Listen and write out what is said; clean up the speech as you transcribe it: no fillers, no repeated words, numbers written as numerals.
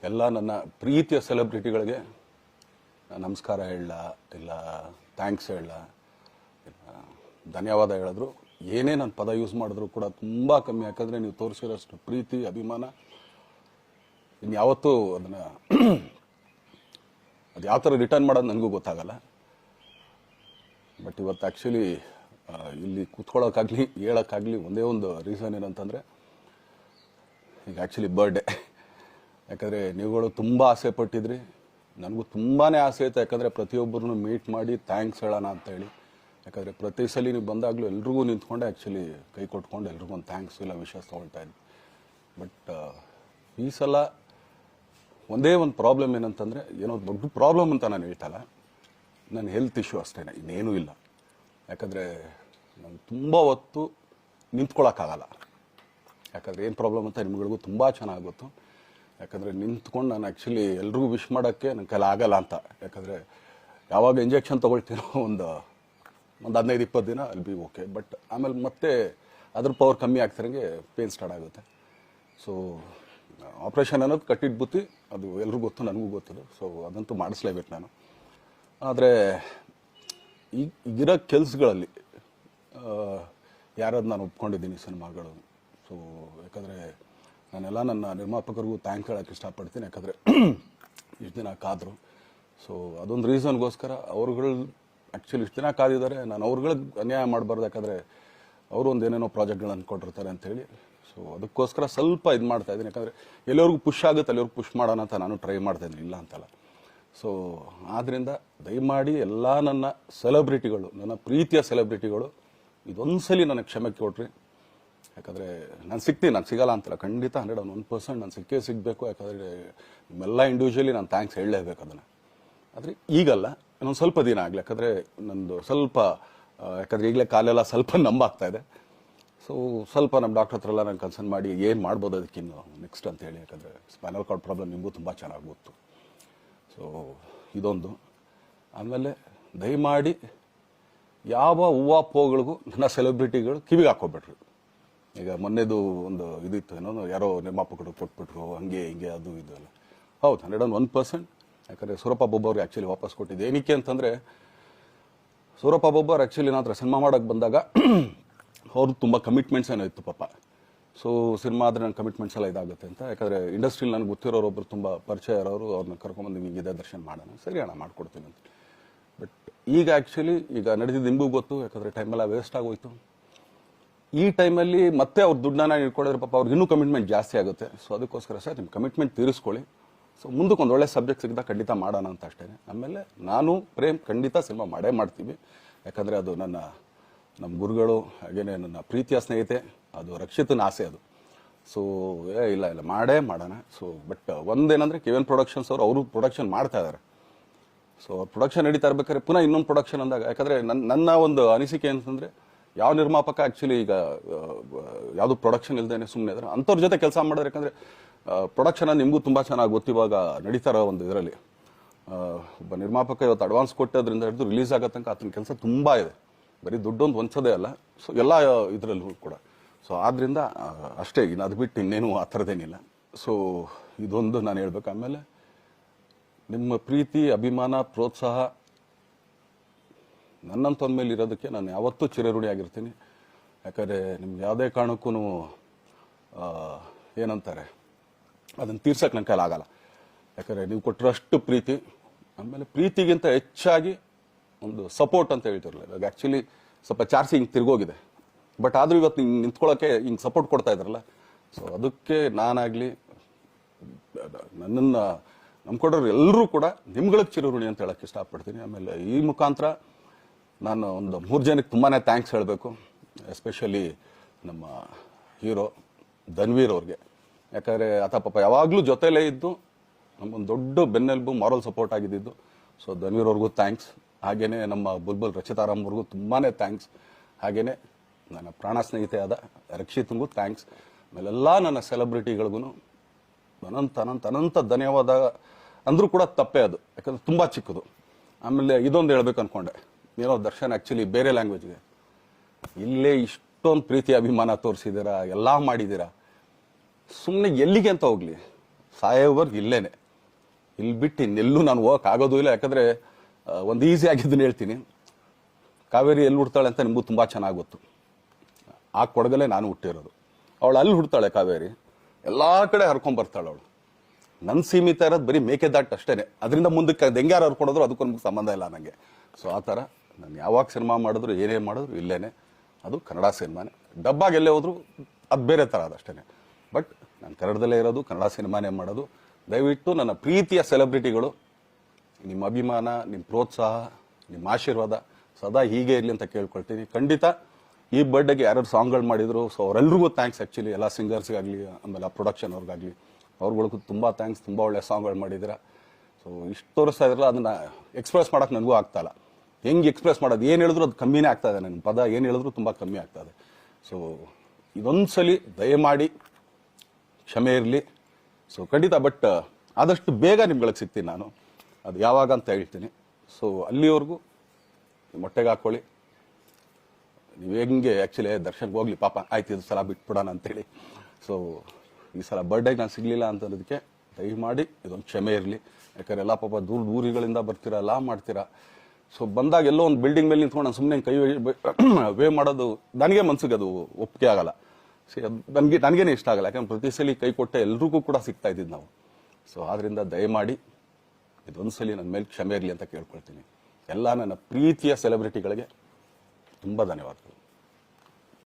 ಎಲ್ಲ ನನ್ನ ಪ್ರೀತಿಯ ಸೆಲೆಬ್ರಿಟಿಗಳಿಗೆ ನಮಸ್ಕಾರ ಹೇಳ ಇಲ್ಲ ಥ್ಯಾಂಕ್ಸ್ ಹೇಳ ಧನ್ಯವಾದ ಹೇಳಿದ್ರು ಏನೇ ನನ್ನ ಪದ ಯೂಸ್ ಮಾಡಿದ್ರು ಕೂಡ ತುಂಬ ಕಮ್ಮಿ. ಯಾಕಂದರೆ ನೀವು ತೋರಿಸಿರೋಷ್ಟು ಪ್ರೀತಿ ಅಭಿಮಾನ ಇನ್ಯಾವತ್ತೂ ಅದನ್ನು ಅದು ಯಾವ ಥರ ರಿಟರ್ನ್ ಮಾಡೋದು ನನಗೂ ಗೊತ್ತಾಗಲ್ಲ. ಬಟ್ ಇವತ್ತು ಆ್ಯಕ್ಚುಲಿ ಇಲ್ಲಿ ಕೂತ್ಕೊಳ್ಳೋಕ್ಕಾಗಲಿ ಹೇಳೋಕ್ಕಾಗಲಿ ಒಂದೇ ಒಂದು ರೀಸನ್ ಏನಂತಂದರೆ ಈಗ ಆ್ಯಕ್ಚುಲಿ ಬರ್ಡೇ. ಯಾಕಂದರೆ ನೀವುಗಳು ತುಂಬ ಆಸೆ ಪಟ್ಟಿದ್ರಿ, ನನಗೂ ತುಂಬಾ ಆಸೆ ಇತ್ತು. ಯಾಕಂದರೆ ಪ್ರತಿಯೊಬ್ಬರನ್ನು ಮೀಟ್ ಮಾಡಿ ಥ್ಯಾಂಕ್ಸ್ ಹೇಳೋಣ ಅಂತೇಳಿ. ಯಾಕಂದರೆ ಪ್ರತಿ ಸಲ ನೀವು ಬಂದಾಗಲೂ ಎಲ್ರಿಗೂ ನಿಂತ್ಕೊಂಡೆ ಆ್ಯಕ್ಚುಲಿ ಕೈ ಕೊಟ್ಕೊಂಡು ಎಲ್ರಿಗೂ ಒಂದು ಥ್ಯಾಂಕ್ಸ್ ಇಲ್ಲ ವಿಶಸ್ ತೊಗೊಳ್ತಾ ಇದ್ವಿ. ಬಟ್ ಈ ಸಲ ಒಂದೇ ಒಂದು ಪ್ರಾಬ್ಲಮ್ ಏನಂತಂದರೆ, ಏನೋ ದೊಡ್ಡ ಪ್ರಾಬ್ಲಮ್ ಅಂತ ನಾನು ಹೇಳ್ತಲ್ಲ, ನನ್ನ ಹೆಲ್ತ್ ಇಶ್ಯೂ ಅಷ್ಟೇ, ಇನ್ನೇನೂ ಇಲ್ಲ. ಯಾಕಂದರೆ ನಾನು ತುಂಬ ಹೊತ್ತು ನಿಂತ್ಕೊಳ್ಳೋಕ್ಕಾಗಲ್ಲ. ಯಾಕಂದರೆ ಏನು ಪ್ರಾಬ್ಲಮ್ ಅಂತ ನಿಮ್ಗಳಿಗೂ ತುಂಬ ಚೆನ್ನಾಗಿ ಗೊತ್ತು. ಯಾಕಂದರೆ ನಿಂತ್ಕೊಂಡು ನಾನು ಆ್ಯಕ್ಚುಲಿ ಎಲ್ರಿಗೂ ವಿಶ್ ಮಾಡೋಕ್ಕೆ ನನ್ನ ಕೈಲಿ ಆಗಲ್ಲ ಅಂತ. ಯಾಕಂದರೆ ಯಾವಾಗ ಇಂಜೆಕ್ಷನ್ ತೊಗೊಳ್ತೀನೋ ಒಂದು 15-20 ದಿನ ಅಲ್ಲಿ ಬಿ ಓಕೆ. ಬಟ್ ಆಮೇಲೆ ಮತ್ತೆ ಅದ್ರ ಪವರ್ ಕಮ್ಮಿ ಆಗ್ತಿರಂಗೆ ಪೇನ್ ಸ್ಟಾರ್ಟ್ ಆಗುತ್ತೆ. ಸೊ ಆಪ್ರೇಷನ್ ಅನ್ನೋದು ಕಟ್ಟಿಟ್ಟು ಬುತ್ತಿ, ಅದು ಎಲ್ರಿಗೂ ಗೊತ್ತು, ನನಗೂ ಗೊತ್ತದು. ಸೊ ಅದಂತೂ ಮಾಡಿಸ್ಲೇಬೇಕು ನಾನು. ಆದರೆ ಈಗಿರೋ ಕೆಲಸಗಳಲ್ಲಿ ಯಾರಾದ್ರು ನಾನು ಒಪ್ಕೊಂಡಿದ್ದೀನಿ ಸಿನಿಮಾಗಳು. ಸೊ ಯಾಕಂದರೆ ನಾನೆಲ್ಲ ನನ್ನ ನಿರ್ಮಾಪಕರಿಗೂ ಥ್ಯಾಂಕ್ಸ್ ಹೇಳೋಕ್ಕೆ ಇಷ್ಟಪಡ್ತೀನಿ. ಯಾಕಂದರೆ ಇಷ್ಟು ದಿನ ಕಾದರು. ಸೊ ಅದೊಂದು ರೀಸನ್ಗೋಸ್ಕರ ಅವ್ರುಗಳು ಆ್ಯಕ್ಚುಲಿ ಇಷ್ಟು ದಿನ ಕಾದಿದ್ದಾರೆ. ನಾನು ಅವ್ರುಗಳಿಗೆ ಅನ್ಯಾಯ ಮಾಡಬಾರ್ದು. ಯಾಕಂದರೆ ಅವರು ಒಂದು ಏನೇನೋ ಪ್ರಾಜೆಕ್ಟ್ಗಳನ್ನು ಕೊಟ್ಟಿರ್ತಾರೆ ಅಂಥೇಳಿ. ಸೊ ಅದಕ್ಕೋಸ್ಕರ ಸ್ವಲ್ಪ ಇದು ಮಾಡ್ತಾಯಿದ್ದೀನಿ. ಯಾಕಂದರೆ ಎಲ್ಲಿವರೆಗೂ ಪುಷ್ ಆಗುತ್ತೆ ಅಲ್ಲಿವರೆಗೂ ಪುಷ್ ಮಾಡೋಣ ಅಂತ ನಾನು ಟ್ರೈ ಮಾಡ್ತಾಯಿದ್ದೀನಿ, ಇಲ್ಲ ಅಂತಲ್ಲ. ಸೊ ಆದ್ದರಿಂದ ದಯಮಾಡಿ ಎಲ್ಲ ನನ್ನ ಸೆಲೆಬ್ರಿಟಿಗಳು, ನನ್ನ ಪ್ರೀತಿಯ ಸೆಲೆಬ್ರಿಟಿಗಳು, ಇದೊಂದು ಸಲ ನನಗೆ ಕ್ಷಮೆ ಕೊಡ್ರಿ. ಯಾಕಂದರೆ ನಾನು ಸಿಗ್ತೀನಿ, ನಾನು ಸಿಗಲ್ಲ ಅಂತಲ್ಲ, ಖಂಡಿತ 101% ನಾನು ಸಿಕ್ಕೇ ಸಿಗಬೇಕು. ಯಾಕಂದರೆ ನಿಮ್ಮೆಲ್ಲ ಇಂಡಿವಿಜುವಲಿ ನಾನು ಥ್ಯಾಂಕ್ಸ್ ಹೇಳಲೇಬೇಕು ಅದನ್ನು. ಆದರೆ ಈಗಲ್ಲ, ಇನ್ನೊಂದು ಸ್ವಲ್ಪ ದಿನ ಆಗಲಿ. ಯಾಕಂದರೆ ನಂದು ಸ್ವಲ್ಪ ಯಾಕಂದರೆ ಈಗಲೇ ಕಾಲೆಲ್ಲ ಸ್ವಲ್ಪ ನಂಬಾಗ್ತಾ ಇದೆ. ಸೊ ಸ್ವಲ್ಪ ನಮ್ಮ ಡಾಕ್ಟರ್ ಹತ್ರ ಎಲ್ಲ ನಾನು ಕನ್ಸರ್ನ್ ಮಾಡಿ ಏನು ಮಾಡ್ಬೋದು ಅದಕ್ಕಿನ್ನು ನೆಕ್ಸ್ಟ್ ಅಂತೇಳಿ. ಯಾಕಂದರೆ ಸ್ಪೈನಲ್ ಕಾರ್ಡ್ ಪ್ರಾಬ್ಲಮ್ ನಿಮಗೂ ತುಂಬ ಚೆನ್ನಾಗಿ ಗೊತ್ತು. ಸೊ ಇದೊಂದು. ಆಮೇಲೆ ದಯಮಾಡಿ ಯಾವ ಹೂವು ಪೋಗಳಿಗೂ ನನ್ನ ಸೆಲೆಬ್ರಿಟಿಗಳು ಕಿವಿಗೆ ಹಾಕೋಬೇಡ್ರಿ. ಈಗ ಮೊನ್ನೆದು ಒಂದು ಇದಿತ್ತು, ಏನೋ ಯಾರೋ ನಿರ್ಮಾಪಕರು ಕೊಟ್ಬಿಟ್ರು ಹಂಗೆ ಹಿಂಗೆ ಅದು ಇದು ಎಲ್ಲ. ಹೌದು, 101%. ಯಾಕಂದರೆ ಸೂರಪ್ಪ ಬೊಬ್ಬ ಅವ್ರಿಗೆ ಆ್ಯಕ್ಚುಲಿ ವಾಪಸ್ ಕೊಟ್ಟಿದ್ದು ಏನಕ್ಕೆ ಅಂತಂದರೆ, ಸೂರಪ್ಪ ಬೊಬ್ಬ ಅವ್ರು ಆ್ಯಕ್ಚುಲಿ ನನ್ನ ಹತ್ರ ಸಿನಿಮಾ ಮಾಡೋಕ್ಕೆ ಬಂದಾಗ ಅವ್ರದ್ದು ತುಂಬ ಕಮಿಟ್ಮೆಂಟ್ಸ್ ಏನೋ ಇತ್ತು ಪಾಪ. ಸೊ ಸಿನಿಮಾ ಆದರೆ ನನ್ನ ಕಮಿಟ್ಮೆಂಟ್ಸ್ ಎಲ್ಲ ಇದಾಗುತ್ತೆ ಅಂತ. ಯಾಕಂದರೆ ಇಂಡಸ್ಟ್ರಿಲಿ ನನಗೆ ಗೊತ್ತಿರೋರೊಬ್ಬರು ತುಂಬ ಪರಿಚಯ ಇರೋರು, ಅವ್ರನ್ನ ಕರ್ಕೊಂಬಂದು ಹಿಂಗಿದೆ ದರ್ಶನ ಮಾಡೋಣ, ಸರಿ ಅಣ್ಣ ಮಾಡ್ಕೊಡ್ತೀನಿ ಅಂತ. ಬಟ್ ಈಗ ಆ್ಯಕ್ಚುಲಿ ಈಗ ನಡೆದಿದ್ದು ನಿಮಗೂ ಗೊತ್ತು. ಯಾಕಂದರೆ ಟೈಮೆಲ್ಲ ವೇಸ್ಟ್ ಆಗೋಯ್ತು. ಈ ಟೈಮಲ್ಲಿ ಮತ್ತೆ ಅವ್ರ ದುಡ್ಡನ್ನ ಇಟ್ಕೊಂಡಿದ್ರೆ ಪಾಪ ಅವ್ರಿಗೆ ಇನ್ನೂ ಕಮಿಟ್ಮೆಂಟ್ ಜಾಸ್ತಿ ಆಗುತ್ತೆ. ಸೊ ಅದಕ್ಕೋಸ್ಕರ ಸರ್ ನಿಮ್ಮ ಕಮಿಟ್ಮೆಂಟ್ ತೀರಿಸ್ಕೊಳ್ಳಿ. ಸೊ ಮುಂದಕ್ಕೆ ಒಂದು ಒಳ್ಳೆ ಸಬ್ಜೆಕ್ಟ್ ಸಿಗ್ದಾಗ ಖಂಡಿತ ಮಾಡೋಣ ಅಂತ ಅಷ್ಟೇ. ಆಮೇಲೆ ನಾನು ಪ್ರೇಮ್ ಖಂಡಿತ ಸಿನಿಮಾ ಮಾಡೇ ಮಾಡ್ತೀವಿ. ಯಾಕಂದರೆ ಅದು ನಮ್ಮ ಗುರುಗಳು, ಹಾಗೇನೆ ನನ್ನ ಪ್ರೀತಿಯ ಸ್ನೇಹಿತೆ, ಅದು ರಕ್ಷಿತನ ಆಸೆ ಅದು. ಸೊ ಇಲ್ಲ ಮಾಡೇ ಮಾಡೋಣ. ಸೊ ಬಟ್ ಒಂದೇನಂದರೆ KVN ಪ್ರೊಡಕ್ಷನ್ಸ್ ಅವರು ಪ್ರೊಡಕ್ಷನ್ ಮಾಡ್ತಾ ಇದ್ದಾರೆ. ಸೊ ಅವ್ರು ಪ್ರೊಡಕ್ಷನ್ ನಡೀತಾ ಇರ್ಬೇಕಾದ್ರೆ ಪುನಃ ಇನ್ನೊಂದು ಪ್ರೊಡಕ್ಷನ್ ಅಂದಾಗ, ಯಾಕಂದರೆ ನನ್ನ ಒಂದು ಅನಿಸಿಕೆ ಅಂತಂದರೆ, ಯಾವ ನಿರ್ಮಾಪಕ ಆ್ಯಕ್ಚುಲಿ ಈಗ ಯಾವುದು ಪ್ರೊಡಕ್ಷನ್ ಇಲ್ದೇನೆ ಸುಮ್ಮನೆ ಇದ್ದಾರೆ ಅಂಥವ್ರ ಜೊತೆ ಕೆಲಸ ಮಾಡಿದ್ರೆ. ಯಾಕಂದರೆ ಪ್ರೊಡಕ್ಷನ್ ನಿಮಗೂ ತುಂಬ ಚೆನ್ನಾಗಿ ಗೊತ್ತು. ಇವಾಗ ನಡೀತಾ ಇರೋ ಒಂದು ಇದರಲ್ಲಿ ಒಬ್ಬ ನಿರ್ಮಾಪಕ ಇವತ್ತು ಅಡ್ವಾನ್ಸ್ ಕೊಟ್ಟೋದ್ರಿಂದ ಹಿಡಿದು ರಿಲೀಸ್ ಆಗೋ ತನಕ ಆತನ ಕೆಲಸ ತುಂಬ ಇದೆ. ಬರೀ ದುಡ್ಡೊಂದು ಹೊಂಚೋದೇ ಅಲ್ಲ, ಸೊ ಎಲ್ಲ ಇದರಲ್ಲೂ ಕೂಡ. ಸೊ ಆದ್ದರಿಂದ ಅಷ್ಟೇ, ಇನ್ನು ಅದು ಬಿಟ್ಟು ಇನ್ನೇನು ಆ ಥರದ್ದೇನಿಲ್ಲ. ಸೊ ಇದೊಂದು ನಾನು ಹೇಳ್ಬೇಕು. ಆಮೇಲೆ ನಿಮ್ಮ ಪ್ರೀತಿ, ಅಭಿಮಾನ, ಪ್ರೋತ್ಸಾಹ ನನ್ನಂತಂದ ಮೇಲೆ ಇರೋದಕ್ಕೆ ನಾನು ಯಾವತ್ತೂ ಚಿರಋಣಿಯಾಗಿರ್ತೀನಿ. ಯಾಕಂದರೆ ನಿಮ್ಗೆ ಯಾವುದೇ ಕಾರಣಕ್ಕೂ ಏನಂತಾರೆ ಅದನ್ನು ತೀರ್ಸೋಕ್ಕೆ ನನ್ನ ಕೈಲಿ ಆಗಲ್ಲ. ಯಾಕಂದರೆ ನೀವು ಕೊಟ್ಟರಷ್ಟು ಪ್ರೀತಿ, ಆಮೇಲೆ ಪ್ರೀತಿಗಿಂತ ಹೆಚ್ಚಾಗಿ ಒಂದು ಸಪೋರ್ಟ್ ಅಂತ ಹೇಳ್ತಿರಲ್ಲ. ಇವಾಗ ಆ್ಯಕ್ಚುಲಿ ಸ್ವಲ್ಪ ಚಾರ್ಜ್ ಹಿಂಗೆ ತಿರ್ಗೋಗಿದೆ. ಬಟ್ ಆದರೂ ಇವತ್ತು ಹಿಂಗೆ ನಿಂತ್ಕೊಳ್ಳೋಕ್ಕೆ ಹಿಂಗೆ ಸಪೋರ್ಟ್ ಕೊಡ್ತಾ ಇದ್ದಾರಲ್ಲ. ಸೊ ಅದಕ್ಕೆ ನಾನಾಗಲಿ ನನ್ನನ್ನು ನಂಬ್ಕೊಡೋರು ಎಲ್ಲರೂ ಕೂಡ ನಿಮ್ಗಳಿಗೆ ಚಿರಋಣಿ ಅಂತ ಹೇಳೋಕ್ಕೆ ಇಷ್ಟಪಡ್ತೀನಿ. ಆಮೇಲೆ ಈ ಮುಖಾಂತರ ನಾನು ಒಂದು 3 ಜನಕ್ಕೆ ತುಂಬಾ ಥ್ಯಾಂಕ್ಸ್ ಹೇಳಬೇಕು. ಎಸ್ಪೆಷಲಿ ನಮ್ಮ ಹೀರೋ ಧನ್ವೀರ್ ಅವ್ರಿಗೆ. ಯಾಕಂದರೆ ಆತ ಪಾಪ ಯಾವಾಗಲೂ ಜೊತೆಲೇ ಇದ್ದು ನಮ್ಮೊಂದು ದೊಡ್ಡ ಬೆನ್ನೆಲುಬು, ಮಾರಲ್ ಸಪೋರ್ಟ್ ಆಗಿದ್ದು. ಸೊ ಧನ್ವೀರ್ ಅವ್ರಿಗೂ ಥ್ಯಾಂಕ್ಸ್. ಹಾಗೆಯೇ ನಮ್ಮ ಬುಲ್ಬುಲ್ ರಚಿತಾರಾಮ್ ಅವ್ರಿಗೂ ತುಂಬಾ ಥ್ಯಾಂಕ್ಸ್. ಹಾಗೆಯೇ ನನ್ನ ಪ್ರಾಣ ಸ್ನೇಹಿತೆಯಾದ ರಕ್ಷಿತನಿಗೂ ಥ್ಯಾಂಕ್ಸ್. ಆಮೇಲೆಲ್ಲ ನನ್ನ ಸೆಲೆಬ್ರಿಟಿಗಳಿಗೂ ಅನಂತ ಧನ್ಯವಾದ ಅಂದರೂ ಕೂಡ ತಪ್ಪೇ ಅದು. ಯಾಕಂದರೆ ತುಂಬ ಚಿಕ್ಕದು. ಆಮೇಲೆ ಇದೊಂದು ಹೇಳ್ಬೇಕು ಅಂದ್ಕೊಂಡೆ, ಏನೋ ದರ್ಶನ್ ಆ್ಯಕ್ಚುಲಿ ಬೇರೆ ಲ್ಯಾಂಗ್ವೇಜ್ಗೆ ಇಲ್ಲೇ ಇಷ್ಟೊಂದು ಪ್ರೀತಿ ಅಭಿಮಾನ ತೋರಿಸಿದ್ದೀರಾ, ಎಲ್ಲ ಮಾಡಿದ್ದೀರಾ, ಸುಮ್ಮನೆ ಎಲ್ಲಿಗೆ ಅಂತ ಹೋಗಲಿ. ಸಾಯೋವರೆಗೂ ಇಲ್ಲೇನೆ, ಇಲ್ಲಿ ಬಿಟ್ಟು ಇನ್ನೆಲ್ಲೂ ನಾನು ಹೋಗಕ್ಕೆ ಆಗೋದು ಇಲ್ಲ. ಯಾಕಂದರೆ ಒಂದು ಈಸಿ ಆಗಿದ್ದನ್ನು ಹೇಳ್ತೀನಿ, ಕಾವೇರಿ ಎಲ್ಲಿ ಹುಡ್ತಾಳೆ ಅಂತ ನಿಮಗೂ ತುಂಬ ಚೆನ್ನಾಗಿ ಗೊತ್ತು. ಆ ಕೊಡಗಲ್ಲೇ ನಾನು ಹುಟ್ಟಿರೋದು. ಅವಳು ಅಲ್ಲಿ ಹುಡ್ತಾಳೆ ಕಾವೇರಿ, ಎಲ್ಲ ಕಡೆ ಹರ್ಕೊಂಡ್ಬರ್ತಾಳೆ ಅವಳು. ನನ್ನ ಸೀಮಿತ ಇರೋದು ಬರೀ ಮೇಕೆದಾಟು ಅಷ್ಟೇ, ಅದರಿಂದ ಮುಂದಕ್ಕೆ ಅದು ಹೆಂಗ್ಯಾರು ಹರ್ಕೊಡೋದ್ರು ಅದಕ್ಕೂ ನಮ್ಗೆ ಸಂಬಂಧ ಇಲ್ಲ ನನಗೆ. ಸೊ ಆ ಥರ ನಾನು ಯಾವಾಗ ಸಿನಿಮಾ ಮಾಡಿದ್ರು ಏನೇ ಮಾಡಿದ್ರು ಇಲ್ಲೇನೆ, ಅದು ಕನ್ನಡ ಸಿನಿಮಾನೇ. ಡಬ್ಬಾಗಿ ಎಲ್ಲೇ ಹೋದ್ರು ಅದು ಬೇರೆ ಥರ ಅದಷ್ಟೇ. ಬಟ್ ನಾನು ಕನ್ನಡದಲ್ಲೇ ಇರೋದು, ಕನ್ನಡ ಸಿನಿಮಾನೇ ಮಾಡೋದು. ದಯವಿಟ್ಟು ನನ್ನ ಪ್ರೀತಿಯ ಸೆಲೆಬ್ರಿಟಿಗಳು, ನಿಮ್ಮ ಅಭಿಮಾನ, ನಿಮ್ಮ ಪ್ರೋತ್ಸಾಹ, ನಿಮ್ಮ ಆಶೀರ್ವಾದ ಸದಾ ಹೀಗೆ ಇರಲಿ ಅಂತ ಕೇಳ್ಕೊಳ್ತೀನಿ. ಖಂಡಿತ ಈ ಬರ್ಡೇಗೆ ಯಾರ್ಯಾರು ಸಾಂಗ್ಗಳು ಮಾಡಿದ್ರು, ಸೊ ಅವರೆಲ್ರಿಗೂ ಥ್ಯಾಂಕ್ಸ್. ಆ್ಯಕ್ಚುಲಿ ಎಲ್ಲ ಸಿಂಗರ್ಸ್ಗಾಗಲಿ, ಆಮೇಲೆ ಪ್ರೊಡಕ್ಷನ್ ಅವ್ರಿಗಾಗಲಿ, ಅವ್ರುಗಳಿಗೂ ತುಂಬ ಥ್ಯಾಂಕ್ಸ್. ತುಂಬ ಒಳ್ಳೆ ಸಾಂಗ್ಗಳು ಮಾಡಿದ್ದೀರ. ಸೊ ಇಷ್ಟು ತೋರಿಸ್ತಾ ಇದ್ರಲ್ಲ, ಅದನ್ನು ಎಕ್ಸ್ಪ್ರೆಸ್ ಮಾಡೋಕೆ ನನಗೂ ಆಗ್ತಾಯಿಲ್ಲ. ಹೆಂಗೆ ಎಕ್ಸ್ಪ್ರೆಸ್ ಮಾಡೋದು, ಏನು ಹೇಳಿದ್ರು ಅದು ಕಮ್ಮಿನೇ ಆಗ್ತಾಯಿದೆ. ನನ್ನ ಪದ ಏನು ಹೇಳಿದ್ರು ತುಂಬ ಕಮ್ಮಿ ಆಗ್ತಾಯಿದೆ. ಸೊ ಇದೊಂದು ಸಲ ದಯಮಾಡಿ ಕ್ಷಮೆ ಇರಲಿ. ಸೊ ಖಂಡಿತ, ಬಟ್ ಆದಷ್ಟು ಬೇಗ ನಿಮ್ಗಳಿಗೆ ಸಿಗ್ತೀನಿ ನಾನು, ಅದು ಯಾವಾಗ ಅಂತ ಹೇಳ್ತೀನಿ. ಸೊ ಅಲ್ಲಿವರೆಗೂ ಮೊಟ್ಟೆಗೆ ಹಾಕ್ಕೊಳ್ಳಿ. ನೀವು ಹೆಂಗೆ ಆ್ಯಕ್ಚುಲಿ ದರ್ಶನ್ಗೆ ಹೋಗ್ಲಿ ಪಾಪ, ಆಯ್ತು ಇದು ಸಲ ಬಿಟ್ಬಿಡೋಣ ಅಂತೇಳಿ. ಸೊ ಈ ಸಲ ಬರ್ಡೇಗೆ ನಾನು ಸಿಗಲಿಲ್ಲ ಅಂತನ್ನೋದಕ್ಕೆ ದಯಮಾಡಿ ಇದೊಂದು ಕ್ಷಮೆ ಇರಲಿ. ಯಾಕಂದ್ರೆ ಎಲ್ಲ ಪಾಪ ದೂರಗಳಿಂದ ಬರ್ತೀರಾ, ಎಲ್ಲ ಮಾಡ್ತೀರಾ. ಸೊ ಬಂದಾಗ ಎಲ್ಲೋ ಒಂದು ಬಿಲ್ಡಿಂಗ್ ಮೇಲೆ ನಿಂತ್ಕೊಂಡು ನಾನು ಸುಮ್ಮನೆ ಕೈ ವೇ ಮಾಡೋದು ನನಗೆ ಮನ್ಸಿಗೆ ಅದು ಒಪ್ಪಿಗೆ ಆಗಲ್ಲ. ಸಿ ಅದು ನನಗೇನೆ ಇಷ್ಟ ಆಗಲ್ಲ. ಯಾಕಂದ್ರೆ ಪ್ರತಿ ಸಲ ಕೈ ಕೊಟ್ಟೆ ಎಲ್ರಿಗೂ ಕೂಡ ಸಿಗ್ತಾ ಇದ್ದಿದ್ದು ನಾವು. ಸೊ ಆದ್ದರಿಂದ ದಯಮಾಡಿ ಇದೊಂದು ಸಲ ನನ್ನ ಮೇಲೆ ಕ್ಷಮೆ ಇರಲಿ ಅಂತ ಕೇಳ್ಕೊಳ್ತೀನಿ. ಎಲ್ಲ ನನ್ನ ಪ್ರೀತಿಯ ಸೆಲೆಬ್ರಿಟಿಗಳಿಗೆ ತುಂಬ ಧನ್ಯವಾದಗಳು.